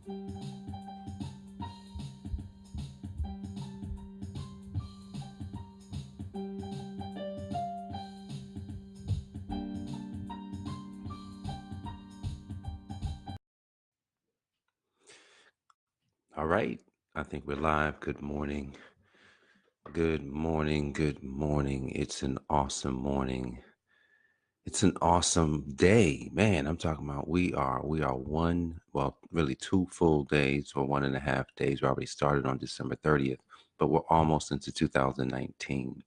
All right. I think we're live. Good morning. Good morning. Good morning. It's an awesome morning. It's an awesome day. Man, I'm talking about we are really 2 full days or 1.5 days. We already started on December 30th, but we're almost into 2019.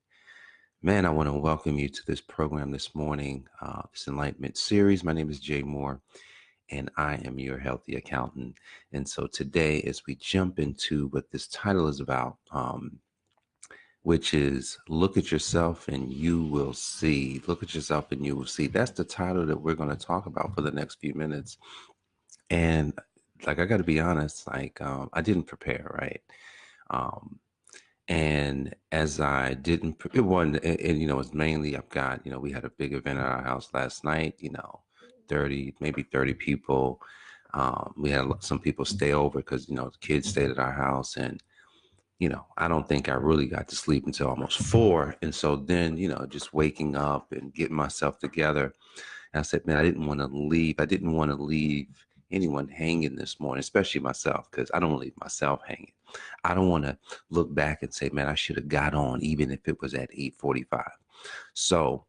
Man, I want to welcome you to this program this morning, this Enlightenment series. My name is Jay Moore, and I am your healthy accountant. And so today, as we jump into what this title is about, which is Look at Yourself and You Will See. Look at Yourself and You Will See. That's the title that we're going to talk about for the next few minutes. And I got to be honest, I didn't prepare, right? And as I didn't, it wasn't, it's mainly I've got, we had a big event at our house last night, 30, maybe 30 people. We had some people stay over because, the kids stayed at our house, and, I don't think I really got to sleep until almost 4. And so then, just waking up and getting myself together, and I said, man, I didn't want to leave. I didn't want to leave anyone hanging this morning, especially myself, because I don't want to leave myself hanging. I don't want to look back and say, man, I should have got on, even if it was at 8:45. So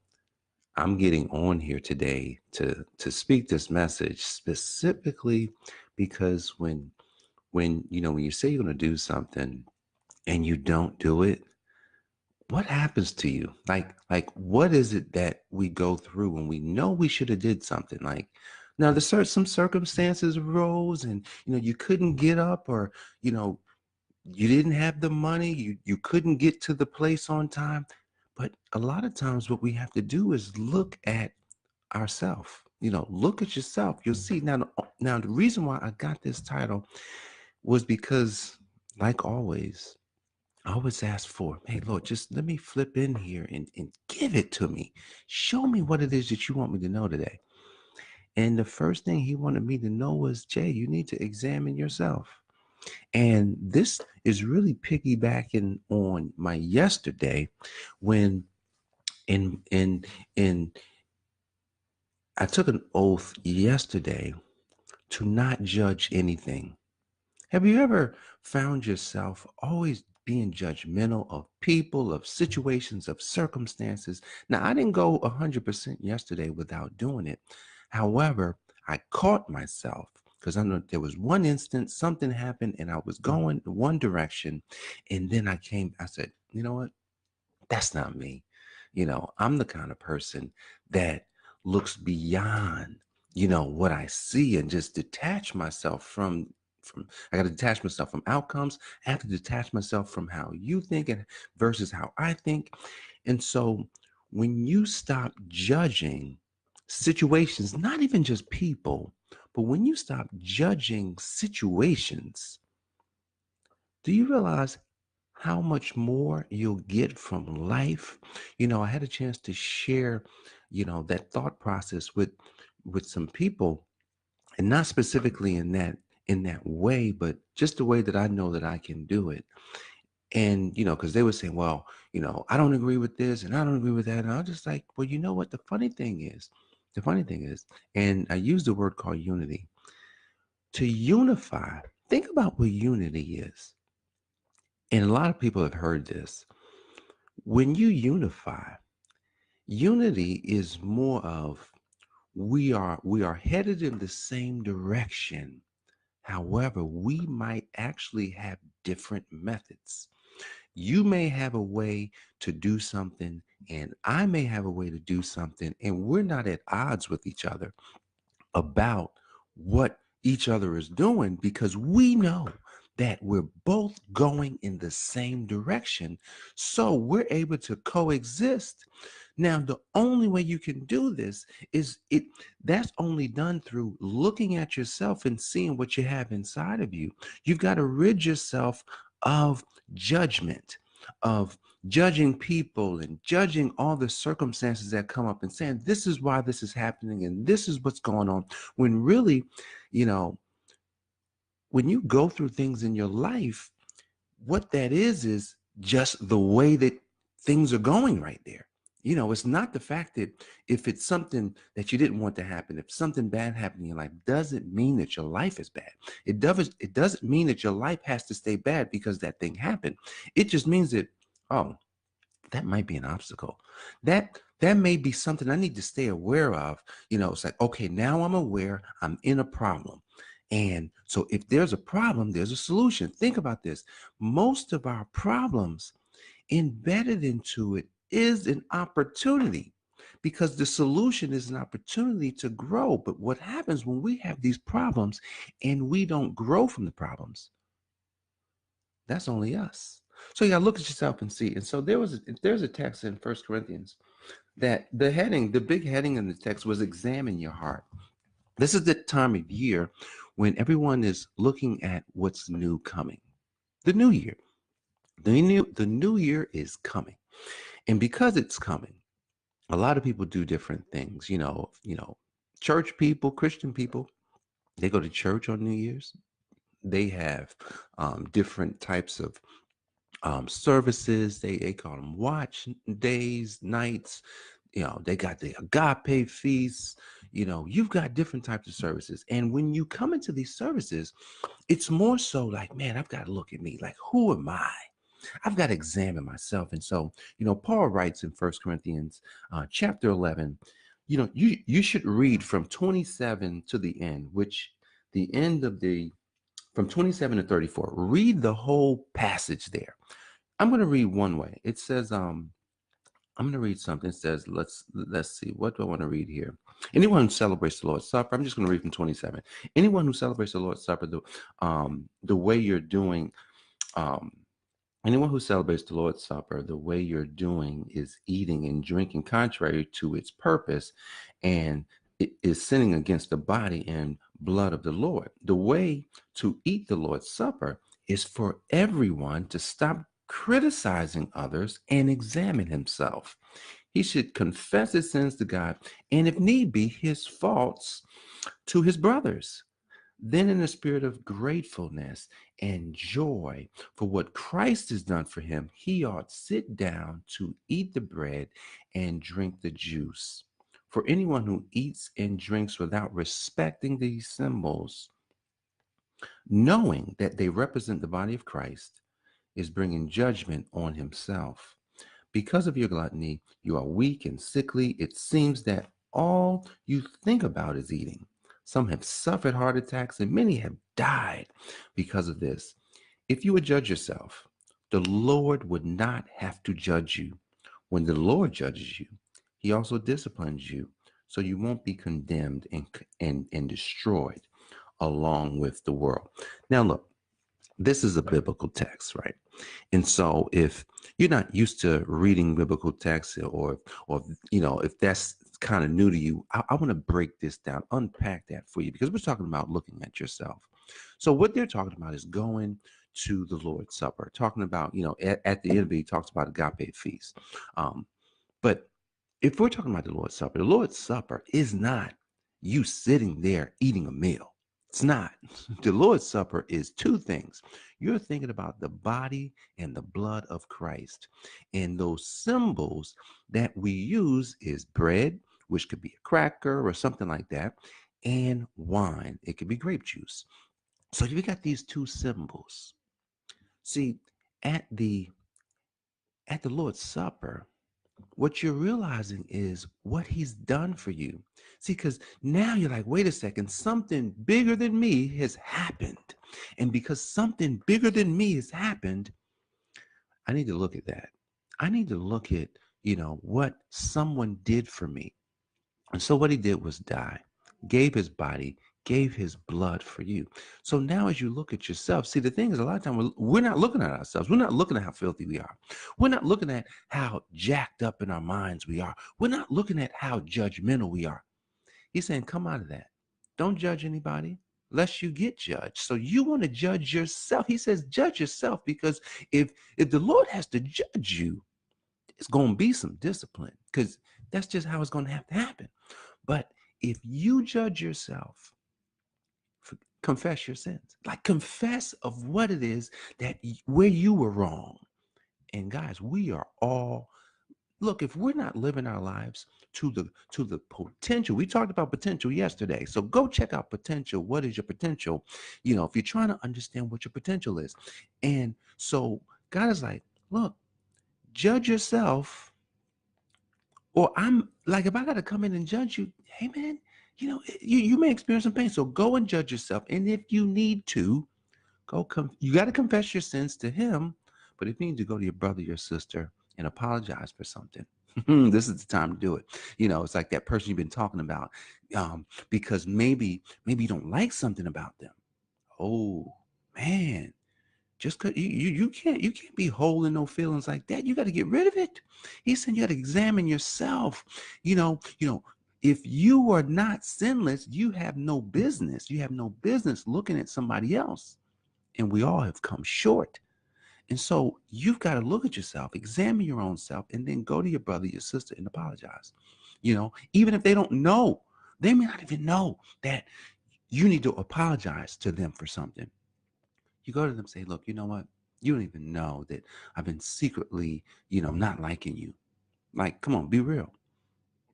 I'm getting on here today to speak this message specifically because when you say you're going to do something and you don't do it, what happens to you? Like what is it that we go through when we know we should have did something? Like, now there's some circumstances arose, and you couldn't get up, or you know you didn't have the money, you couldn't get to the place on time. But a lot of times what we have to do is look at ourselves. Look at yourself. You'll see. Now the reason why I got this title was because, like always, I always ask for, hey, Lord, just let me flip in here and give it to me. Show me what it is that you want me to know today. And the first thing he wanted me to know was, Jay, you need to examine yourself. And this is really piggybacking on my yesterday when in I took an oath yesterday to not judge anything. Have you ever found yourself always being judgmental of people, of situations, of circumstances? Now, I didn't go 100% yesterday without doing it. However, I caught myself because I know there was one instance, something happened, and I was going one direction. And then I said, you know what? That's not me. I'm the kind of person that looks beyond, what I see, and just detach myself from I got to detach myself from outcomes. I have to detach myself from how you think and versus how I think. And so when you stop judging situations, not even just people, but when you stop judging situations, do you realize how much more you'll get from life? I had a chance to share, that thought process with some people, and not specifically in that way, but just the way that I know that I can do it. And because they were saying, well, I don't agree with this and I don't agree with that, and I was just like, well, you know what, the funny thing is, and I use the word called unity. To unify, think about what unity is. And a lot of people have heard this. When you unify, unity is more of, we are headed in the same direction. However, we might actually have different methods. You may have a way to do something, and I may have a way to do something, and we're not at odds with each other about what each other is doing, because we know that we're both going in the same direction. So we're able to coexist. Now, the only way you can do this is that's only done through looking at yourself and seeing what you have inside of you. You've got to rid yourself of judgment, of judging people and judging all the circumstances that come up and saying, this is why this is happening and this is what's going on. When really, you know, when you go through things in your life, what that is just the way that things are going right there. It's not the fact that if it's something that you didn't want to happen, if something bad happened in your life, doesn't mean that your life is bad. It doesn't mean that your life has to stay bad because that thing happened. It just means that, oh, that might be an obstacle. That may be something I need to stay aware of. It's like, okay, now I'm aware I'm in a problem. And so if there's a problem, there's a solution. Think about this. Most of our problems embedded into it is an opportunity, because the solution is an opportunity to grow. But what happens when we have these problems and we don't grow from the problems? That's only us. So you gotta look at yourself and see. And so there's a text in First Corinthians that the big heading in the text was examine your heart. This is the time of year when everyone is looking at what's new coming. The new year. The new year is coming. And because it's coming, a lot of people do different things. Church people, Christian people, they go to church on New Year's. They have different types of services. They call them watch days, nights. They got the agape feasts. You've got different types of services. And when you come into these services, it's more so like, man, I've got to look at me. Like, who am I? I've got to examine myself. And so, Paul writes in First Corinthians chapter 11, you should read from 27 to the end, which the end of the from 27 to 34. Read the whole passage there. I'm going to read one way. It says, I'm going to read something. It says, let's see, what do I want to read here? Anyone who celebrates the Lord's Supper, I'm just going to read from 27. Anyone who celebrates the Lord's Supper, the way you're doing, um, anyone who celebrates the Lord's Supper, the way you're doing is eating and drinking contrary to its purpose, and it is sinning against the body and blood of the Lord. The way to eat the Lord's Supper is for everyone to stop criticizing others and examine himself. He should confess his sins to God and, if need be, his faults to his brothers. Then, in a spirit of gratefulness and joy for what Christ has done for him, he ought sit down to eat the bread and drink the juice. For anyone who eats and drinks without respecting these symbols, knowing that they represent the body of Christ, is bringing judgment on himself. Because of your gluttony, you are weak and sickly. It seems that all you think about is eating. Some have suffered heart attacks, and many have died because of this. If you would judge yourself, the Lord would not have to judge you. When the Lord judges you, he also disciplines you, so you won't be condemned and destroyed along with the world. Now, look, this is a biblical text, right? And so if you're not used to reading biblical text, or if that's kind of new to you, I want to break this down, unpack that for you, because we're talking about looking at yourself. So what they're talking about is going to the Lord's Supper, talking about, at the end of it, he talks about agape feast. But if we're talking about the Lord's Supper is not you sitting there eating a meal. It's not. The Lord's Supper is two things. You're thinking about the body and the blood of Christ. And those symbols that we use is bread, which could be a cracker or something like that, and wine. It could be grape juice. So you got these two symbols. See, at the at the Lord's Supper, what you're realizing is what he's done for you. See, because now you're like, wait a second, something bigger than me has happened. And because something bigger than me has happened, I need to look at that. I need to look at, what someone did for me. And so what he did was die, gave his body, gave his blood for you. So now as you look at yourself, see, the thing is, a lot of time we're not looking at ourselves. We're not looking at how filthy we are. We're not looking at how jacked up in our minds we are. We're not looking at how judgmental we are. He's saying, come out of that. Don't judge anybody lest you get judged. So you want to judge yourself. He says, judge yourself, because if the Lord has to judge you, it's going to be some discipline, because that's just how it's going to have to happen. But if you judge yourself, Confess your sins. Like confess of what it is that where you were wrong. And guys, we are all, look, if we're not living our lives to the potential, we talked about potential yesterday. So go check out potential. What is your potential? If you're trying to understand what your potential is. And so God is like, look, judge yourself, or I'm like, if I got to come in and judge you, hey man, you may experience some pain. So go and judge yourself. And if you need to, you got to confess your sins to him. But if you need to go to your brother, your sister, and apologize for something, this is the time to do it. It's like that person you've been talking about, because maybe you don't like something about them. Oh man, just cause you can't be holding no feelings like that. You got to get rid of it. He said you got to examine yourself. If you are not sinless, you have no business. You have no business looking at somebody else. And we all have come short. And so you've got to look at yourself, examine your own self, and then go to your brother, your sister, and apologize. Even if they don't know, they may not even know that you need to apologize to them for something. You go to them and say, look, you know what? You don't even know that I've been secretly, not liking you. Like, come on, be real.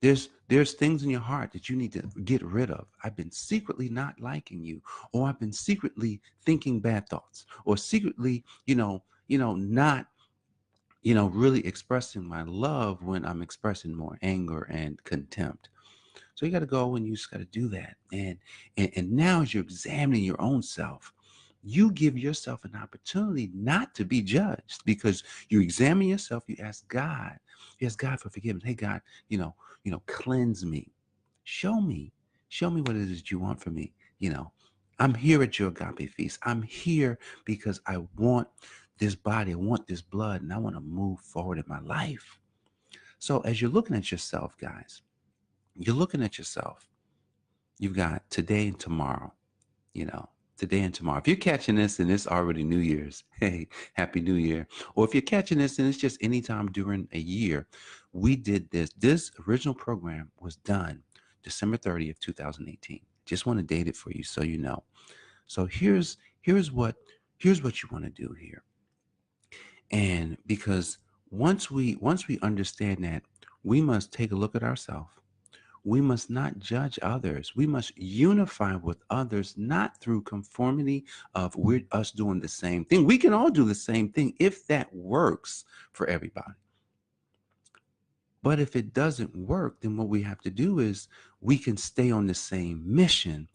There's things in your heart that you need to get rid of. I've been secretly not liking you, or I've been secretly thinking bad thoughts, or secretly, not, really expressing my love when I'm expressing more anger and contempt. So you got to go and you just got to do that. And now as you're examining your own self, you give yourself an opportunity not to be judged, because you examine yourself. You ask God for forgiveness. Hey God, cleanse me, show me, show me what it is that you want from me. You know, I'm here at your agape feast. I'm here because I want this body, I want this blood, and I want to move forward in my life. So as you're looking at yourself, guys, you're looking at yourself. You've got today and tomorrow, you know, today and tomorrow. If you're catching this and it's already New Year's, hey, Happy New Year. Or if you're catching this and it's just any time during a year, we did this. This original program was done December 30th, 2018. Just want to date it for you so you know. So here's what you want to do here. And because once we understand that, we must take a look at ourselves. We must not judge others. We must unify with others, not through conformity of we're us doing the same thing. We can all do the same thing if that works for everybody. But if it doesn't work, then what we have to do is we can stay on the same mission.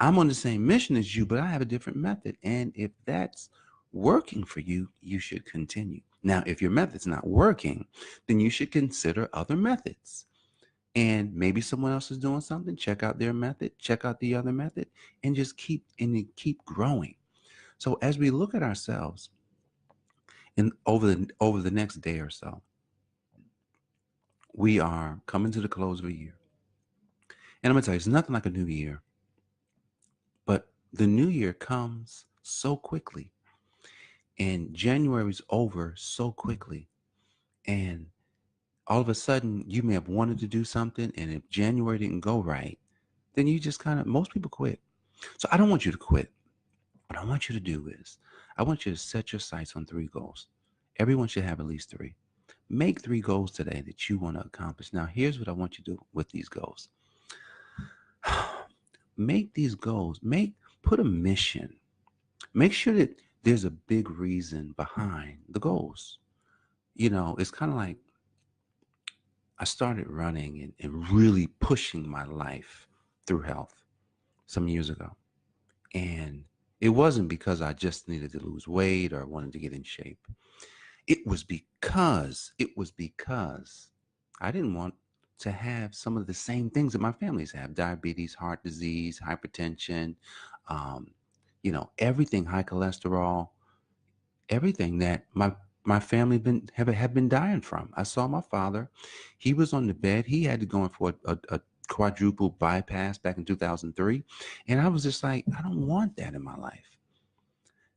I'm on the same mission as you, but I have a different method. And if that's working for you, you should continue. Now, if your method's not working, then you should consider other methods. And maybe someone else is doing something. Check out their method, check out the other method, and just keep growing. So as we look at ourselves and over the next day or so, we are coming to the close of a year. And I'm gonna tell you, it's nothing like a new year, but the new year comes so quickly, and January's over so quickly. And all of a sudden, you may have wanted to do something, and if January didn't go right, then you just most people quit. So I don't want you to quit. What I want you to do is, I want you to set your sights on 3 goals. Everyone should have at least 3. Make 3 goals today that you want to accomplish. Now, here's what I want you to do with these goals. Make these goals, put a mission. Make sure that there's a big reason behind the goals. It's kind of like I started running and really pushing my life through health some years ago. And it wasn't because I just needed to lose weight or wanted to get in shape. It was because I didn't want to have some of the same things that my families have: diabetes, heart disease, hypertension, um, everything, high cholesterol, everything that my family have been dying from. I saw my father; he was on the bed. He had to go in for a quadruple bypass back in 2003, and I was just like, I don't want that in my life.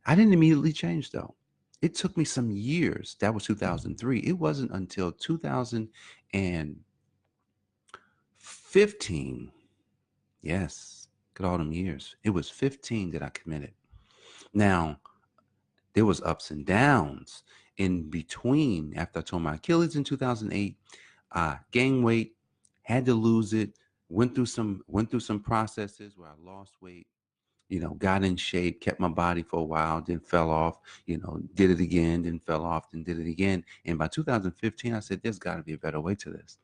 I didn't immediately change though. It took me some years. That was 2003. It wasn't until 2015. Yes. Look at all them years. It was 15 that I committed. Now, there was ups and downs in between. After I tore my Achilles in 2008, I gained weight, had to lose it, went through some processes where I lost weight, got in shape, kept my body for a while, then fell off, did it again, then fell off, then did it again. And by 2015, I said, there's got to be a better way to this.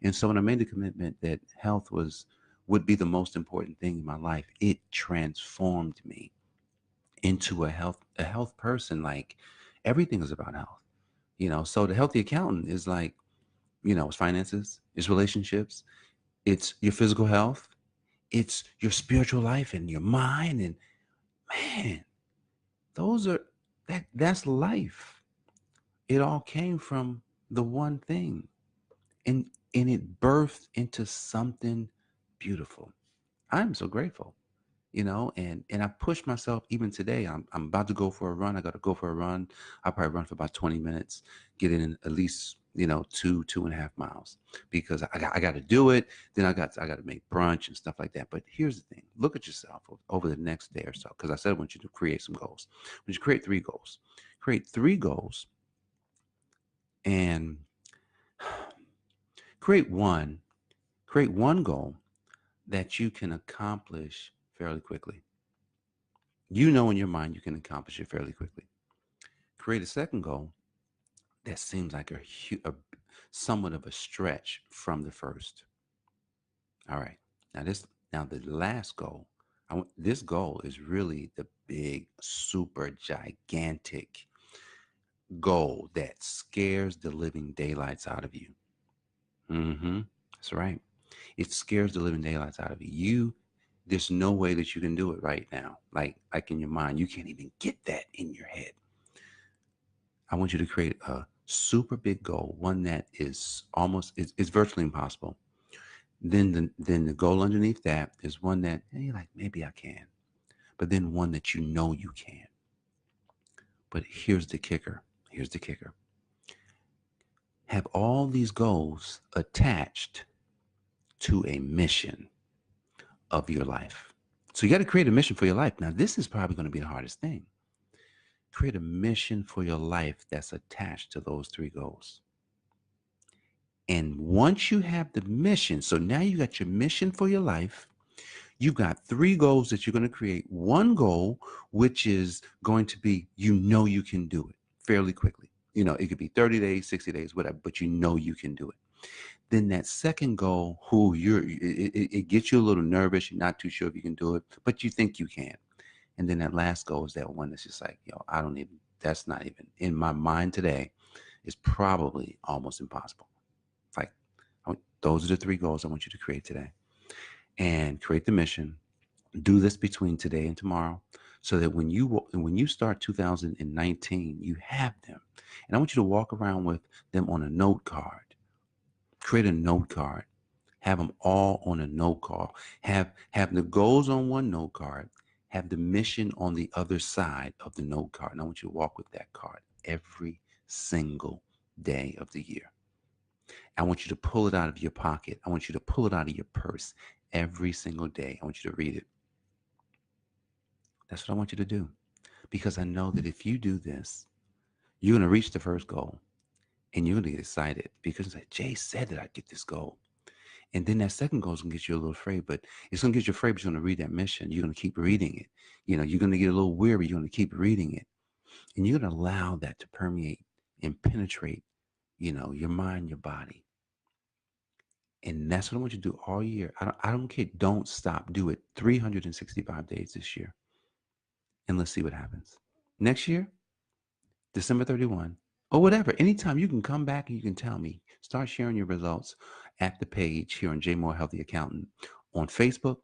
And so when I made the commitment that health would be the most important thing in my life, it transformed me into a health person. Like everything is about health. So the healthy accountant is like, it's finances, it's relationships, it's your physical health, it's your spiritual life and your mind. And man, those are that's life. It all came from the one thing. And it birthed into something beautiful. I'm so grateful. And I push myself even today. I'm about to go for a run. I got to go for a run. I'll probably run for about 20 minutes, get in at least 2.5 miles, because I got to do it. Then I got to make brunch and stuff like that. But here's the thing: look at yourself over the next day or so, because I said I want you to create some goals. But you create three goals, and create one create one goal that you can accomplish fairly quickly. In your mind you can accomplish it fairly quickly. Create a second goal that seems like somewhat of a stretch from the first. All right. Now the last goal. This goal is really the big, super gigantic goal that scares the living daylights out of you. Mm-hmm. That's right. It scares the living daylights out of you. There's no way that you can do it right now. Like in your mind, you can't even get that in your head. I want you to create a super big goal, one that is virtually impossible. Then the goal underneath that is one that you're like, maybe I can, but then one that you can. But here's the kicker. Here's the kicker. Have all these goals attached to a mission of your life. So you got to create a mission for your life. Now, this is probably going to be the hardest thing. Create a mission for your life that's attached to those three goals. And once you have the mission, so now you got your mission for your life, you got three goals that you're going to create. One goal, which is going to be, you can do it fairly quickly. It could be 30 days, 60 days, whatever, but you can do it. Then that second goal, it gets you a little nervous. You're not too sure if you can do it, but you think you can. And then that last goal is that one that's just like, I don't even, that's not even in my mind today. It's probably almost impossible. Like, those are the three goals I want you to create today. And create the mission. Do this between today and tomorrow, so that when you start 2019, you have them. And I want you to walk around with them on a note card. Create a note card. Have them all on a note card. Have the goals on one note card. Have the mission on the other side of the note card. And I want you to walk with that card every single day of the year. I want you to pull it out of your pocket. I want you to pull it out of your purse every single day. I want you to read it. That's what I want you to do. Because I know that if you do this, you're going to reach the first goal, and you're going to get excited because Jay said that I'd get this goal. And then that second goal is going to get you a little afraid, but it's going to get you afraid, but you're going to read that mission. You're going to keep reading it. You're going to get a little weary. You're going to keep reading it. And you're going to allow that to permeate and penetrate, your mind, your body. And that's what I want you to do all year. I don't care. Don't stop. Do it 365 days this year. And let's see what happens. Next year, December 31, or whatever, anytime you can come back and you can tell me. Start sharing your results at the page here on J Moore Healthy Accountant on Facebook.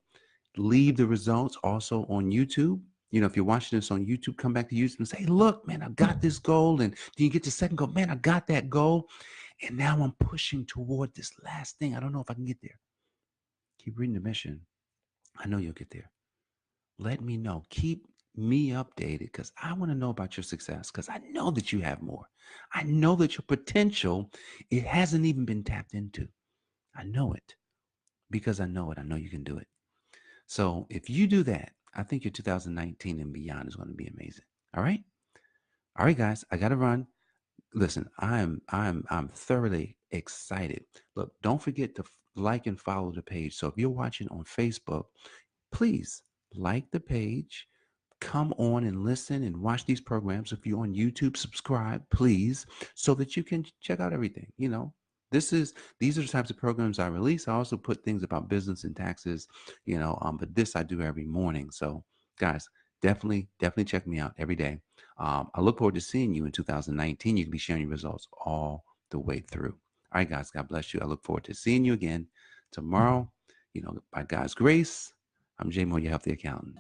Leave the results also on YouTube. If you're watching this on YouTube, come back to YouTube and say, look, man, I got this goal. And then you get the second goal, man, I got that goal. And now I'm pushing toward this last thing. I don't know if I can get there. Keep reading the mission. I know you'll get there. Let me know. Keep me updated, because I want to know about your success, because I know that you have more. I know that your potential, it hasn't even been tapped into. I know it because I know it. I know you can do it. So if you do that, I think your 2019 and beyond is going to be amazing. All right. All right, guys, I got to run. Listen, I'm thoroughly excited. Look, don't forget to like and follow the page. So if you're watching on Facebook, please like the page, come on and listen and watch these programs. If you're on YouTube, subscribe, please, so that you can check out everything. These are the types of programs I release. I also put things about business and taxes, but this I do every morning. So guys, definitely check me out every day. I look forward to seeing you in 2019. You can be sharing your results all the way through. All right, guys, God bless you. I look forward to seeing you again tomorrow. By God's grace, I'm J Mo, your healthy accountant.